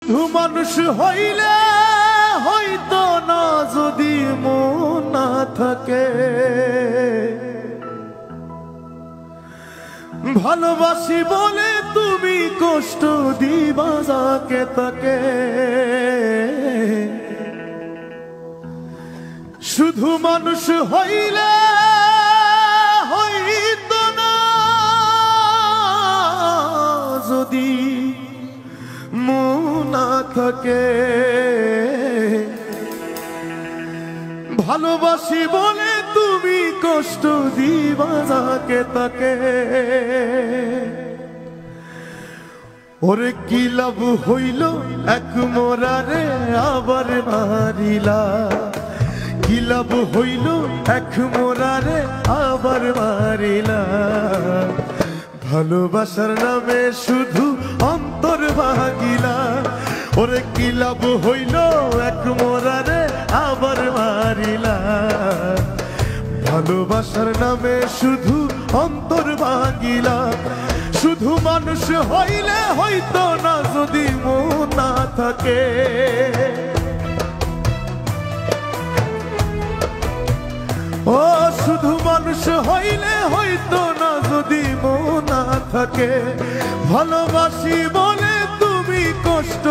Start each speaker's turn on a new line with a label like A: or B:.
A: মানুষ হইলে হইতো না যদি মন না থাকে, ভালোবাসি বলে তুমি কষ্ট দিবা যাকে তাকে। শুধু মানুষ হইলে হইতো না যদি মন না থাকে, ভালোবাসি বলে তুমি কষ্ট দিবা যাকে তাকে। ওরে কি লাভ হইল এক মোরারে আবার মারিলা, কি লাভ হইল এক মোরারে আবার মারিলা। ভালোবাসার নামে শুধু অন্তর ভাগিলা। ওরে কি লাভ হইল এক মোরারে আবার মারিলা। ভালোবাসার নামে শুধু অন্তর ভাগিলা। শুধু মানুষ হইলে হইতো না যদি মন না থাকে। ও শুধু মানুষ হইলে হইতো না যদি মন না থাকে, ভালোবাসি বলে তুমি কষ্ট